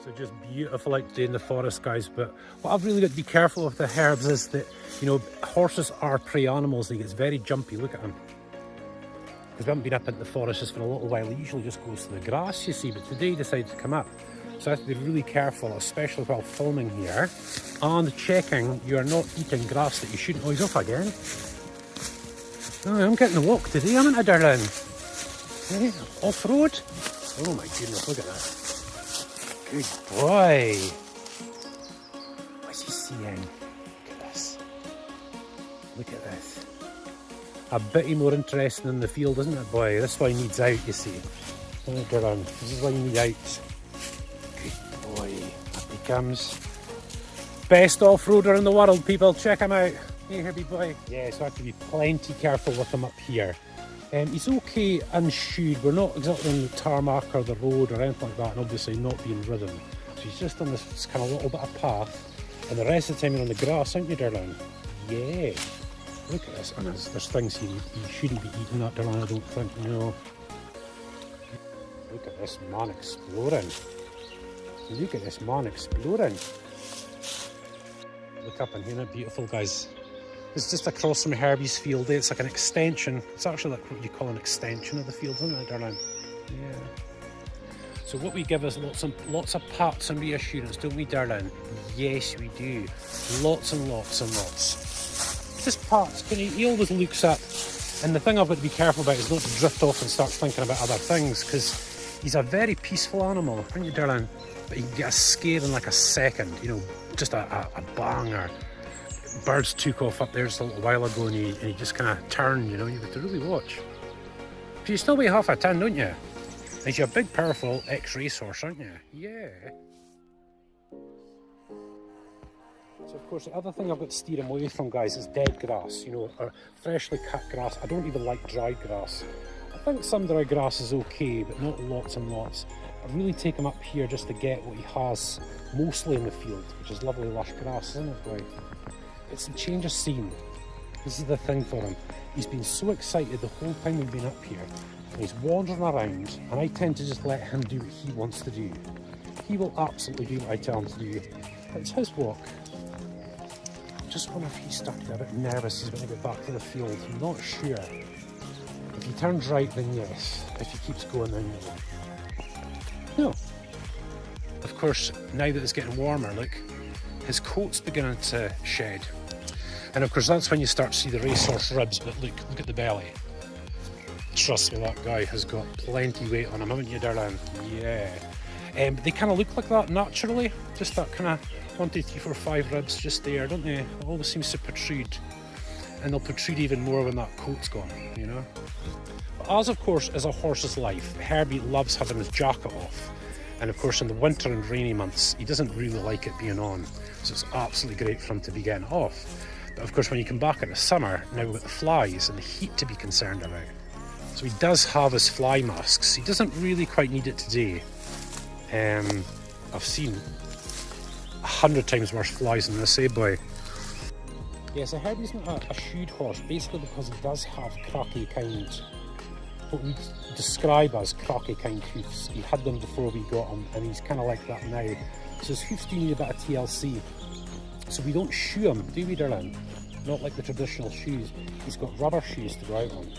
So just beautiful out today in the forest, guys. But what I've really got to be careful of the herbs is that, you know, horses are prey animals. He gets very jumpy. Look at him. Because we haven't been up into the forest just for a little while. He usually just goes to the grass, you see. But today he decided to come up. So I have to be really careful, especially while filming here. And checking you are not eating grass that you shouldn't. Oh, he's off again. Oh, I'm getting a walk today, haven't I, darling? Hey, off-road? Oh my goodness, look at that. Good boy. What's he seeing? Look at this. Look at this. A bit more interesting in the field, isn't it, boy? This is why he needs out, you see. Oh, darling. This is why you need out. Good boy. Up he comes. Best off-roader in the world, people. Check him out. Hey, Herbie boy. Yeah, so I have to be plenty careful with him up here. He's okay unshoed. We're not exactly on the tarmac or the road or anything like that, and obviously not being ridden. So he's just on this kind of little bit of path, and the rest of the time you're on the grass, aren't you, darling? Yeah. Look at this. And there's things he shouldn't be eating, that, darling, I don't think. No. Look at this man exploring. Look at this man exploring. Look up in here, isn't it beautiful, guys? It's just across from Herbie's field. It's like an extension. It's actually like what you call an extension of the field, isn't it, darling? Yeah. So what we give is lots of pats and reassurance, don't we, darling? Yes, we do. Lots and lots and lots. Just pats. He always looks up. And the thing I've got to be careful about is not to drift off and start thinking about other things, because he's a very peaceful animal, aren't you, darling? But he can get a scare in like a second, you know, just a bang, or birds took off up there just a little while ago, and he just kind of turned, you know. You've got to really watch. But you still weigh half a ton, don't you? And you're a big, powerful ex-racehorse, aren't you? Yeah. So, of course, the other thing I've got to steer him away from, guys, is dead grass, you know, or freshly cut grass. I don't even like dried grass. I think some dry grass is okay, but not lots and lots. I really take him up here just to get what he has mostly in the field, which is lovely lush grass, isn't it, boy? It's a change of scene. This is the thing for him. He's been so excited the whole time we've been up here. And he's wandering around, and I tend to just let him do what he wants to do. He will absolutely do what I tell him to do. It's his walk. I just wonder if he's starting to get a bit nervous he's going to get back to the field. I'm not sure. If he turns right, then yes. If he keeps going, then no. No. Of course, now that it's getting warmer, look, his coat's beginning to shed. And of course, that's when you start to see the racehorse ribs, but look at the belly. Trust me, that guy has got plenty weight on him, haven't you, darling? Yeah. They kind of look like that naturally, just that kind of 1, 2, 3, 4, 5 ribs just there, don't they? It always seems to protrude. And they'll protrude even more when that coat's gone, you know? But as, of course, is a horse's life, Herbie loves having his jacket off. And of course, in the winter and rainy months, he doesn't really like it being on. So it's absolutely great for him to be getting off. But of course, when you come back in the summer, now we've got the flies and the heat to be concerned about. So he does have his fly masks. He doesn't really quite need it today. I've seen 100 times worse flies than this, eh, boy? Yeah, so Herbie's not a shoed horse, basically because he does have cracky kind, what we describe as cracky kind hoofs. He had them before we got him, and he's kind of like that now. So his hoofs do need a bit of TLC. So we don't shoe him, do we, darling? Not like the traditional shoes. He's got rubber shoes to go out on.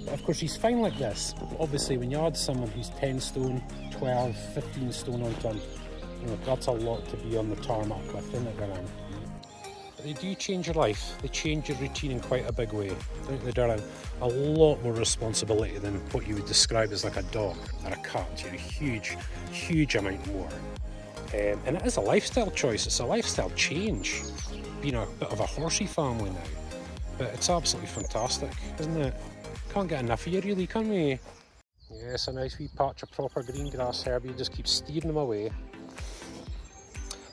But of course, he's fine like this. But obviously, when you add someone who's 10 stone, 12, 15 stone onto him, you know, that's a lot to be on the tarmac with, isn't it, darling? But they do change your life. They change your routine in quite a big way, don't they, darling? A lot more responsibility than what you would describe as like a dog or a cat. You know, huge, huge amount more. And it is a lifestyle choice. It's a lifestyle change, being a bit of a horsey family now. But it's absolutely fantastic, isn't it? Can't get enough of you, really, can we? Yes, a nice wee patch of proper green grass, Herbie. Just keep steering them away.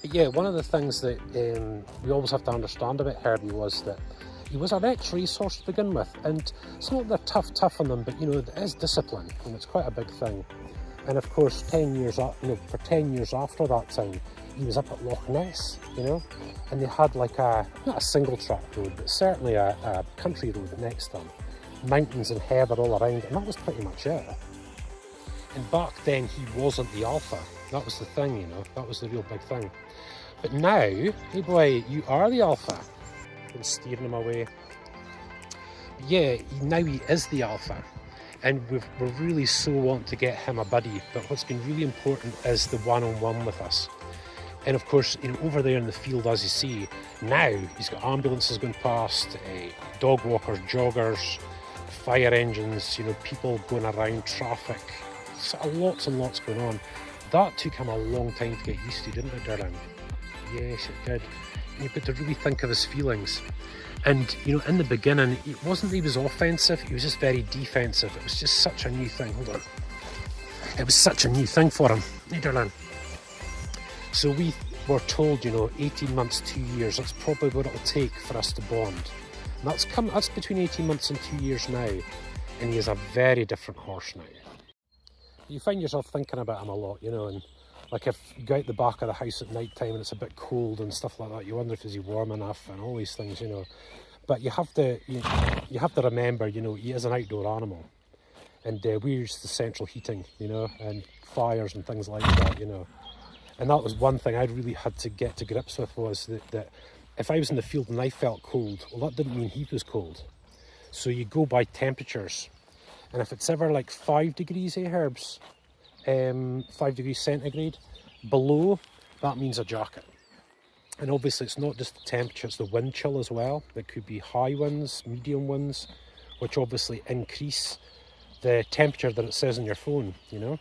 But yeah, one of the things that we always have to understand about Herbie was that he was an ex-racehorse to begin with, and it's not that tough on them, but you know, it is discipline, and it's quite a big thing. And of course, 10 years, for 10 years after that time, he was up at Loch Ness, you know, and they had like not a single track road, but certainly a country road next to them. Mountains and heather all around, and that was pretty much it. And back then, he wasn't the alpha. That was the thing, you know, that was the real big thing. But now, hey boy, you are the alpha. Been steering him away. But yeah, now he is the alpha. And we're really so wanting to get him a buddy. But what's been really important is the one-on-one with us. And of course, you know, over there in the field, as you see, now he's got ambulances going past, dog walkers, joggers, fire engines, you know, people going around, traffic. So lots and lots going on. That took him a long time to get used to, didn't it, darling? Yes, it did. And you've got to really think of his feelings. And, you know, in the beginning, it wasn't that he was offensive, he was just very defensive. It was just such a new thing. Hold on. It was such a new thing for him. Hey, darling. So we were told, you know, 18 months, 2 years, that's probably what it'll take for us to bond. And that's between 18 months and 2 years now. And he is a very different horse now. You find yourself thinking about him a lot, you know, and like if you go out the back of the house at night time and it's a bit cold and stuff like that, you wonder if he's warm enough and all these things, you know. But you have to remember, you know, he is an outdoor animal. And we use the central heating, you know, and fires and things like that, you know. And that was one thing I really had to get to grips with, was that if I was in the field and I felt cold, well, that didn't mean he was cold. So you go by temperatures. And if it's ever like 5 degrees, Herbs, 5 degrees centigrade below, that means a jacket. And obviously it's not just the temperature, it's the wind chill as well. It could be high winds, medium winds, which obviously increase the temperature that it says on your phone, you know.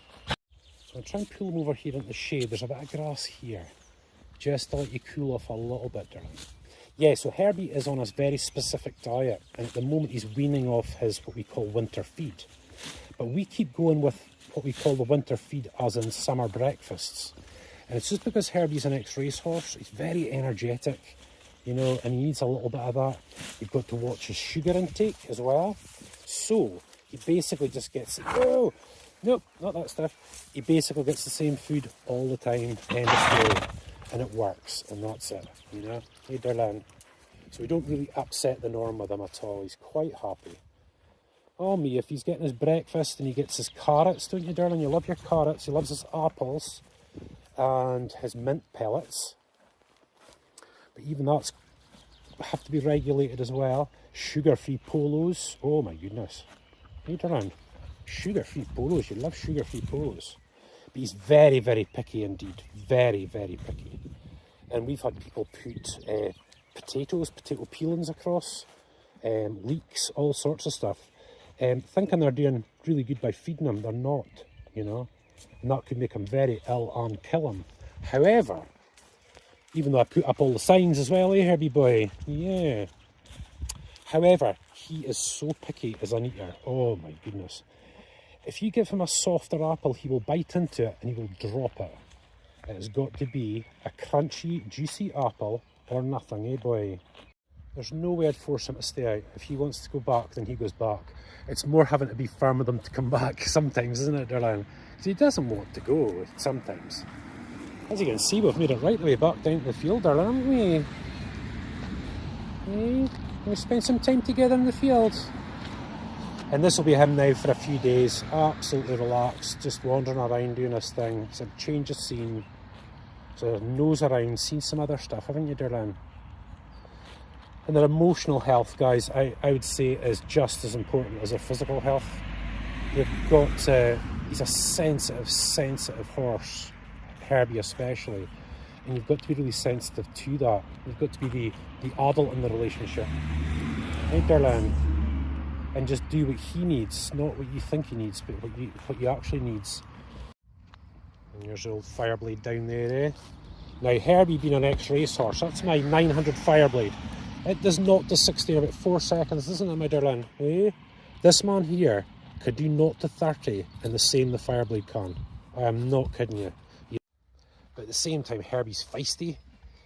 So I'm trying to pull him over here into the shade. There's a bit of grass here, just to let you cool off a little bit, darling. Yeah, so Herbie is on a very specific diet, and at the moment he's weaning off his what we call winter feed. But we keep going with what we call the winter feed, as in summer breakfasts. And it's just because Herbie's an ex-race horse, he's very energetic, you know, and he needs a little bit of that. You've got to watch his sugar intake as well. So he basically just gets, oh, nope, not that stuff. He basically gets the same food all the time, end of story. And it works, and that's it, you know. Hey, darling. So we don't really upset the norm with him at all. He's quite happy. Oh me, if he's getting his breakfast and he gets his carrots, don't you, darling? You love your carrots. He loves his apples and his mint pellets. But even that's have to be regulated as well. Sugar-free polos. Oh my goodness. Hey, darling. Sugar-free polos. You love sugar-free polos. But he's very, very picky indeed. Very, very picky. And we've had people put potato peelings across, leeks, all sorts of stuff, thinking they're doing really good by feeding him. They're not, you know. And that could make him very ill and kill him. However, even though I put up all the signs as well, eh, Herbie boy? Yeah. However, he is so picky as an eater. Oh my goodness. If you give him a softer apple, he will bite into it and he will drop it. It has got to be a crunchy, juicy apple or nothing, eh boy? There's no way I'd force him to stay out. If he wants to go back, then he goes back. It's more having to be firm with him to come back sometimes, isn't it, darling? Because he doesn't want to go sometimes. As you can see, we've made it right the way back down to the field, darling, haven't we? Hey, we spent some time together in the field. And this will be him now for a few days, absolutely relaxed, just wandering around doing his thing. It's a change of scene. So nose around, seen some other stuff, haven't you, darling? And their emotional health, guys, I would say is just as important as their physical health. They've got, he's a sensitive horse, Herbie especially. And you've got to be really sensitive to that. You've got to be the adult in the relationship. Right, darling? And just do what he needs, not what you think he needs, but what you actually needs. And there's the old Fireblade down there, eh? Now, Herbie being an ex-race horse, that's my 900 Fireblade. It does 0 to 60 in about 4 seconds, doesn't it, my darling? Eh? This man here could do 0 to 30 in the same the Fireblade can. I am not kidding you. But at the same time, Herbie's feisty,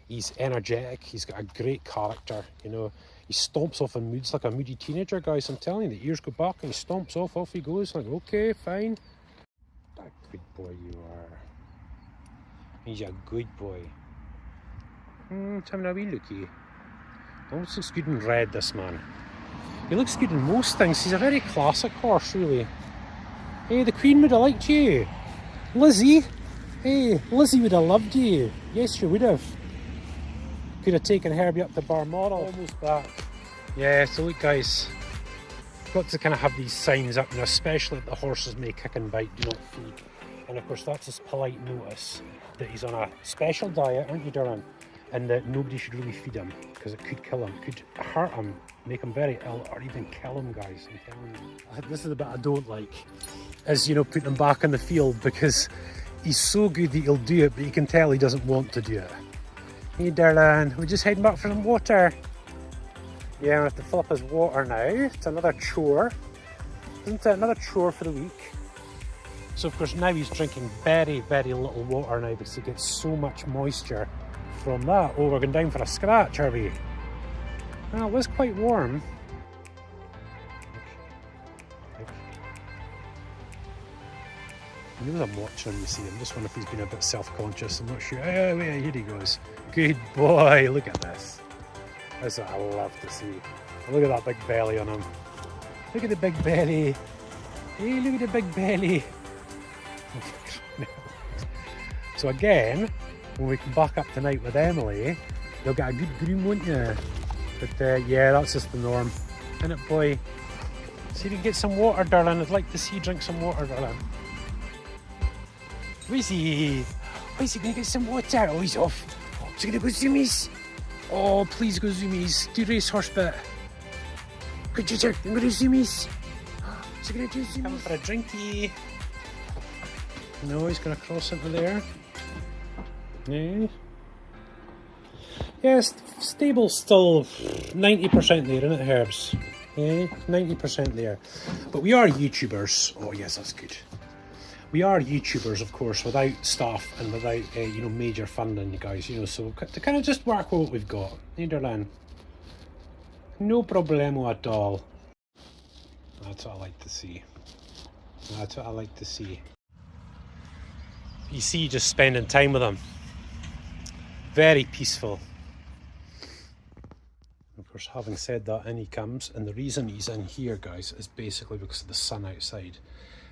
he's energetic, he's got a great character, you know. He stomps off in moods like a moody teenager, guys. I'm telling you, the ears go back and he stomps off he goes. Like, okay, fine. That good boy you are. He's a good boy. Let's have a wee looky. Almost looks good in red, this man. He looks good in most things. He's a very classic horse, really. Hey, the Queen would have liked you. Lizzie. Hey, Lizzie would have loved you. Yes, she would have. Could have taken Herbie up to Balmoral. Almost back. Yeah, so look guys, got to kind of have these signs up, and especially that the horses may kick and bite, do not feed. And of course that's his polite notice that he's on a special diet, aren't you, darling? And that nobody should really feed him because it could kill him, it could hurt him, make him very ill, or even kill him, guys. I'm telling you. This is the bit I don't like, is, you know, putting him back in the field, because he's so good that he'll do it, but you can tell he doesn't want to do it. Hey darling, we're just heading back for some water. Yeah, we have to fill up his water now. It's another chore, isn't it? Another chore for the week. So of course now he's drinking very, very little water now because he gets so much moisture from that. Oh, we're going down for a scratch, are we? Well, it was quite warm. He knows I'm watching him, you see. I'm just wondering if he's been a bit self-conscious. I'm not sure. Oh, wait, here he goes. Good boy. Look at this. That's what I love to see. Look at that big belly on him. Look at the big belly. Hey, look at the big belly. So again, when we come back up tonight with Emily, you'll get a good groom, won't you? But yeah, that's just the norm. Isn't it, boy? See if you can get some water, darling. I'd like to see you drink some water, darling. Where is he? Where is he going to get some water? Oh, he's off. Oh, is he going to go zoomies? Oh, please go zoomies. Do racehorse bit. Good jitter. I'm going to zoomies. Is he going to do zoomies? Coming for a drinky. No, he's going to cross into there. Yeah. Yes, stable's still 90% there, isn't it, Herbs? Yeah, 90% there. But we are YouTubers. Oh, yes, that's good. We are YouTubers, of course, without staff and without, you know, major funding, you guys, you know, so to kind of just work with what we've got. Nederland. No problemo at all. That's what I like to see. That's what I like to see. You see, just spending time with him. Very peaceful. Of course, having said that, in he comes, and the reason he's in here, guys, is basically because of the sun outside.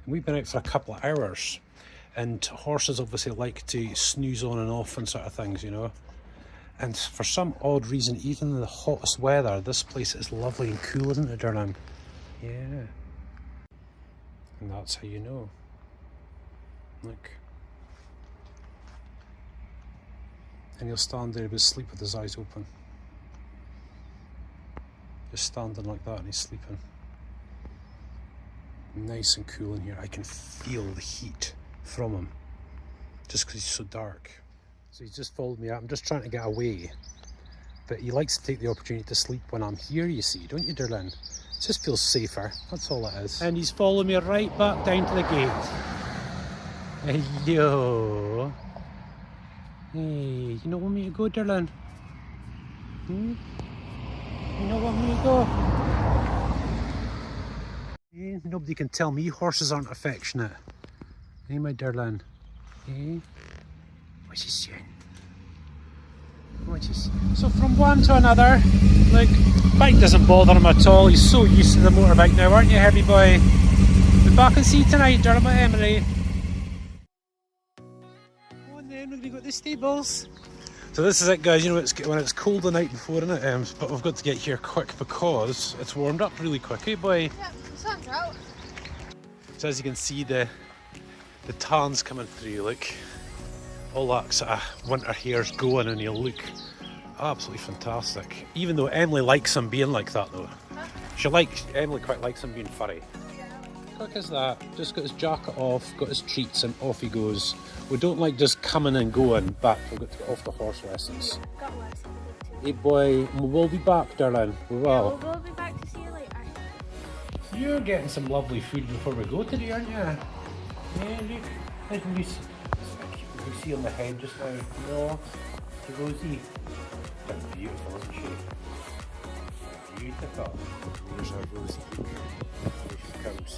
And we've been out for a couple of hours, and horses obviously like to snooze on and off and sort of things, you know. And for some odd reason, even in the hottest weather, this place is lovely and cool, isn't it, darling? Yeah. And that's how you know. Look. And he'll stand there, he'll sleep with his eyes open. Just standing like that and he's sleeping. Nice and cool in here. I can feel the heat from him just because he's so dark. So he's just followed me out. I'm just trying to get away, but he likes to take the opportunity to sleep when I'm here, you see, don't you, darling? It just feels safer, that's all it is. And he's following me right back down to the gate. Hello. Hey, you don't want me to go, darling? Hmm? You don't want me to go? Eh? Nobody can tell me horses aren't affectionate. Hey, my darling. Hey? What's he saying? What's he saying? So from one to another, like, bike doesn't bother him at all. He's so used to the motorbike now, aren't you, Herbie boy? Be back and see you tonight, darling, with Emily. Come on then, we're going to go to the stables. So this is it, guys. You know, when it's cold the night before, isn't it? But we've got to get here quick because it's warmed up really quick, eh, boy? Yeah, the sun's out. So as you can see, the tan's coming through. Look, all that sort of winter hair's going, and he'll look absolutely fantastic. Even though Emily likes him being like that, though. Huh? Emily quite likes him being furry. Quick as that. Just got his jacket off, got his treats, and off he goes. We don't like just coming and going, but we've got to get off the horse lessons. Got lessons. Hey boy, we will be back, darling. We will. Yeah, we'll be back to see you later. You're getting some lovely food before we go today, aren't you? Yeah, look. Look, you see on the head just now. No, the Rosie. That's beautiful, isn't she? Beautiful. There's our Rosie. There she comes.